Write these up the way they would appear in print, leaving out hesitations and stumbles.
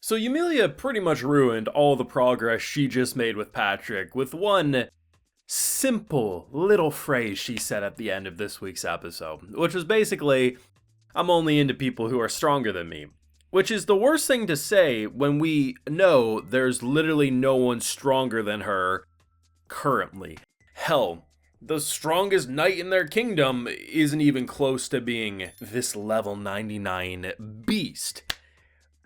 So Yumiella pretty much ruined all the progress she just made with Patrick with one simple little phrase she said at the end of this week's episode, which was basically, I'm only into people who are stronger than me. Which is the worst thing to say when we know there's literally no one stronger than her currently. Hell, the strongest knight in their kingdom isn't even close to being this level 99 beast.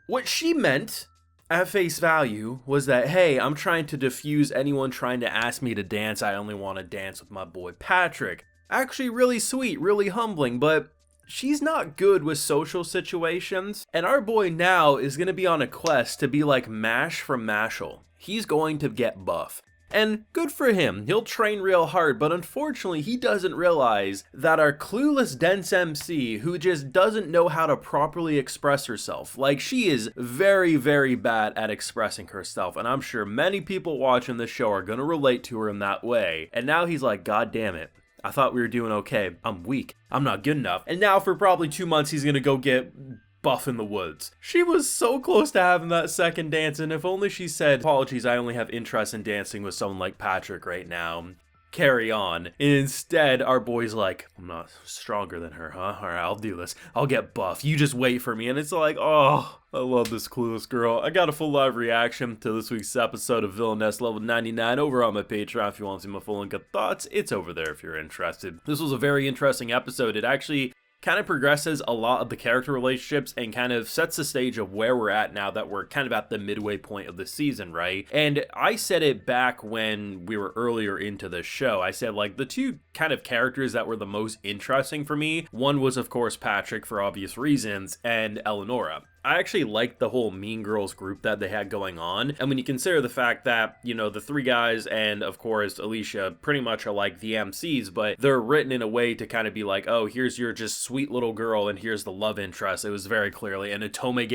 What she meant, at face value, was that, hey, I'm trying to diffuse anyone trying to ask me to dance. I only want to dance with my boy Patrick. Actually, really sweet, really humbling, but she's not good with social situations. And our boy now is going to be on a quest to be like Mash from Mashal. He's going to get buff. And good for him, he'll train real hard, but unfortunately he doesn't realize that our clueless dense MC who just doesn't know how to properly express herself, like she is very, very bad at expressing herself, and I'm sure many people watching this show are gonna relate to her in that way, and now he's like, God damn it. I thought we were doing okay. I'm weak. I'm not good enough. And now for probably 2 months he's gonna go get buff in the woods. She was so close to having that second dance, and if only she said, apologies, I only have interest in dancing with someone like Patrick right now. Carry on. Instead, our boy's like, I'm not stronger than her, huh? Alright, I'll do this. I'll get buff. You just wait for me. And it's like, oh, I love this clueless girl. I got a full live reaction to this week's episode of Villainess level 99 over on my Patreon. If you want to see my full uncut thoughts, it's over there if you're interested. This was a very interesting episode. It actually kind of progresses a lot of the character relationships and kind of sets the stage of where we're at now that we're kind of at the midway point of the season, right? And I said it back when we were earlier into the show. I said, like, the two kind of characters that were the most interesting for me, one was, of course, Patrick for obvious reasons, and Eleonora. I actually liked the whole Mean Girls group that they had going on. And when you consider the fact that, you know, the three guys and, of course, Alicia pretty much are like the MCs, but they're written in a way to kind of be like, oh, here's your just sweet little girl and here's the love interest. It was very clearly an Otome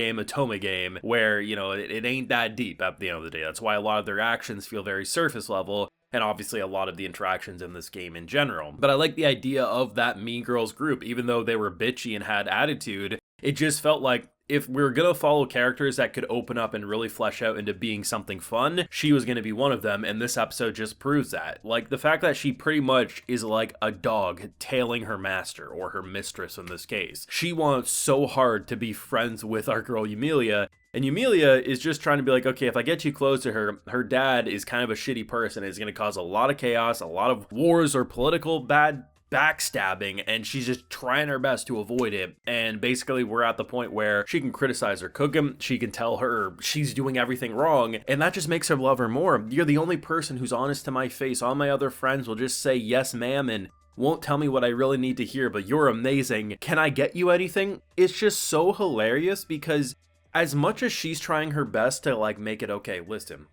game, where, you know, it ain't that deep at the end of the day. That's why a lot of their actions feel very surface level. And obviously a lot of the interactions in this game in general. But I like the idea of that Mean Girls group, even though they were bitchy and had attitude. It just felt like if we were gonna follow characters that could open up and really flesh out into being something fun, she was gonna be one of them, and this episode just proves that. Like, the fact that she pretty much is like a dog tailing her master, or her mistress in this case. She wants so hard to be friends with our girl Yumiella, and Yumiella is just trying to be like, okay, if I get you close to her, her dad is kind of a shitty person, it's gonna cause a lot of chaos, a lot of wars or political bad backstabbing, and she's just trying her best to avoid it. And basically we're at the point where she can criticize her cooking, she can tell her she's doing everything wrong, and that just makes her love her more. You're the only person who's honest to my face. All my other friends will just say yes ma'am and won't tell me what I really need to hear, but you're amazing. Can I get you anything? It's just so hilarious because as much as she's trying her best to like make it, okay, listen,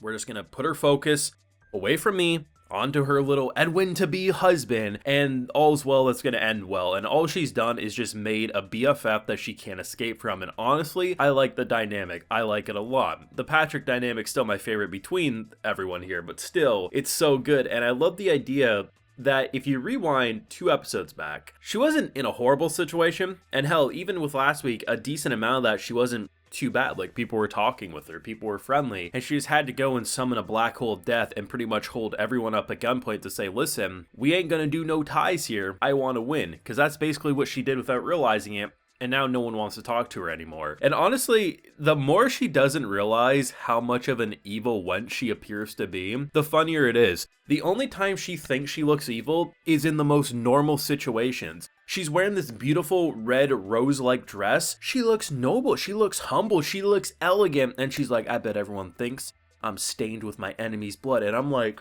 we're just gonna put her focus away from me onto her little Edwin to be husband, and all's well that's gonna end well. And all she's done is just made a BFF that she can't escape from. And honestly, I like the dynamic. I like it a lot. The Patrick dynamic's still my favorite between everyone here, but still, it's so good. And I love the idea that if you rewind 2 episodes back, she wasn't in a horrible situation. And hell, even with last week, a decent amount of that, she wasn't too bad. Like, people were talking with her, people were friendly, and she just had to go and summon a black hole of death and pretty much hold everyone up at gunpoint to say, listen, we ain't gonna do no ties here. I want to win. Because that's basically what she did without realizing it. And now no one wants to talk to her anymore. And honestly, the more she doesn't realize how much of an evil wench she appears to be, the funnier it is. The only time she thinks she looks evil is in the most normal situations. She's wearing this beautiful red rose-like dress. She looks noble, she looks humble, she looks elegant, and she's like, I bet everyone thinks I'm stained with my enemy's blood. And I'm like,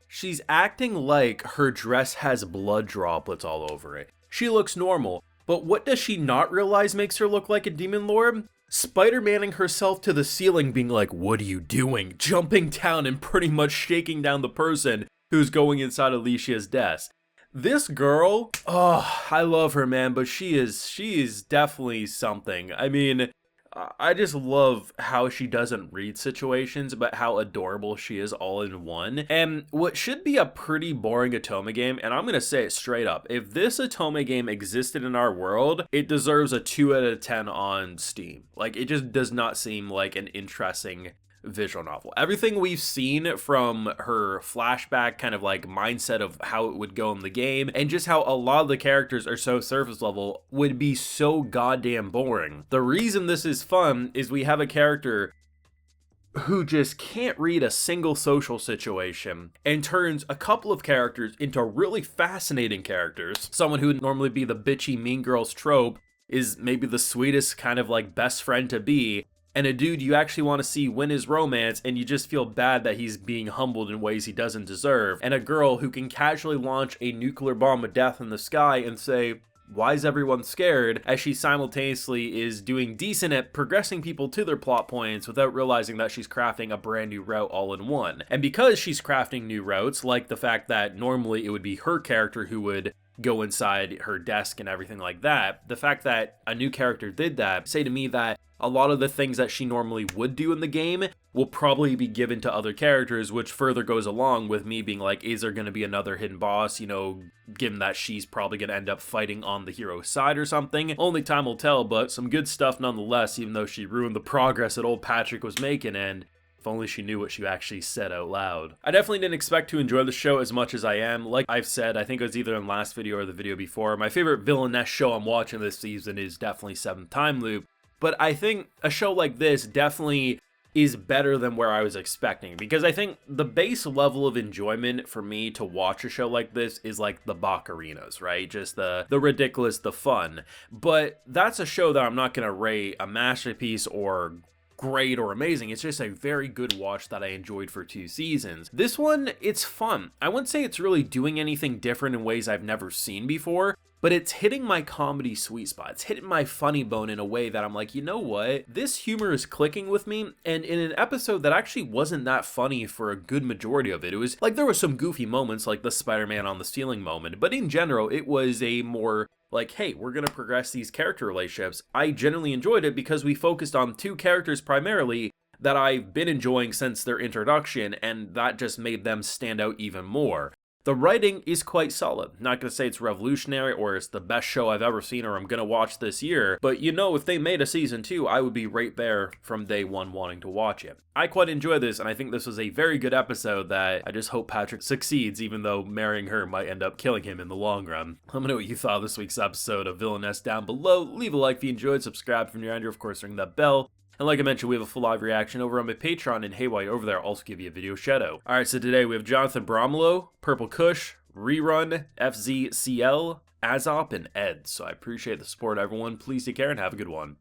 she's acting like her dress has blood droplets all over it. She looks normal. But what does she not realize makes her look like a demon lord? Spider-Manning herself to the ceiling being like, what are you doing? Jumping down and pretty much shaking down the person who's going inside Alicia's desk. This girl, oh, I love her, man, but she is definitely something. I mean, I just love how she doesn't read situations, but how adorable she is all in one. And what should be a pretty boring Otome game, and I'm gonna say it straight up, if this Otome game existed in our world, it deserves a 2 out of 10 on Steam. Like, it just does not seem like an interesting visual novel. Everything we've seen from her flashback kind of like mindset of how it would go in the game, and just how a lot of the characters are so surface level, would be so goddamn boring. The reason this is fun is we have a character who just can't read a single social situation and turns a couple of characters into really fascinating characters. Someone who would normally be the bitchy mean girls trope is maybe the sweetest kind of like best friend to be, and a dude you actually want to see win his romance, and you just feel bad that he's being humbled in ways he doesn't deserve, and a girl who can casually launch a nuclear bomb of death in the sky and say, why is everyone scared, as she simultaneously is doing decent at progressing people to their plot points without realizing that she's crafting a brand new route all in one. And because she's crafting new routes, like the fact that normally it would be her character who would go inside her desk and everything like that, the fact that a new character did that, say to me that a lot of the things that she normally would do in the game will probably be given to other characters, which further goes along with me being like, is there going to be another hidden boss, you know, given that she's probably going to end up fighting on the hero's side or something? Only time will tell, but some good stuff nonetheless, even though she ruined the progress that old Patrick was making, and if only she knew what she actually said out loud. I definitely didn't expect to enjoy the show as much as I am. Like I've said, I think it was either in last video or the video before, my favorite Villainess show I'm watching this season is definitely Seventh Time Loop. But I think a show like this definitely is better than where I was expecting, because I think the base level of enjoyment for me to watch a show like this is like the Baccarinas, right? Just the ridiculous, the fun. But that's a show that I'm not going to rate a masterpiece or great or amazing. It's just a very good watch that I enjoyed for 2 seasons. This one, it's fun. I wouldn't say it's really doing anything different in ways I've never seen before, but it's hitting my comedy sweet spot. It's hitting my funny bone in a way that I'm like, you know what? This humor is clicking with me, and in an episode that actually wasn't that funny for a good majority of it. It was like there were some goofy moments like the Spider-Man on the ceiling moment, but in general, it was a more like, hey, we're gonna progress these character relationships. I genuinely enjoyed it because we focused on 2 characters primarily that I've been enjoying since their introduction, and that just made them stand out even more. The writing is quite solid. Not gonna say it's revolutionary or it's the best show I've ever seen or I'm gonna watch this year, but you know, if they made a season 2, I would be right there from day 1 wanting to watch it. I quite enjoy this, and I think this was a very good episode that I just hope Patrick succeeds, even though marrying her might end up killing him in the long run. Let me know what you thought of this week's episode of Villainess down below. Leave a like if you enjoyed, subscribe if you're new, and of course ring that bell. And like I mentioned, we have a full live reaction over on my Patreon, and hey, while you're over there, I'll also give you a video shout out. Alright, so today we have Jonathan Bromelo, Purple Kush, Rerun, FZCL, Azop, and Ed. So I appreciate the support, everyone. Please take care and have a good one.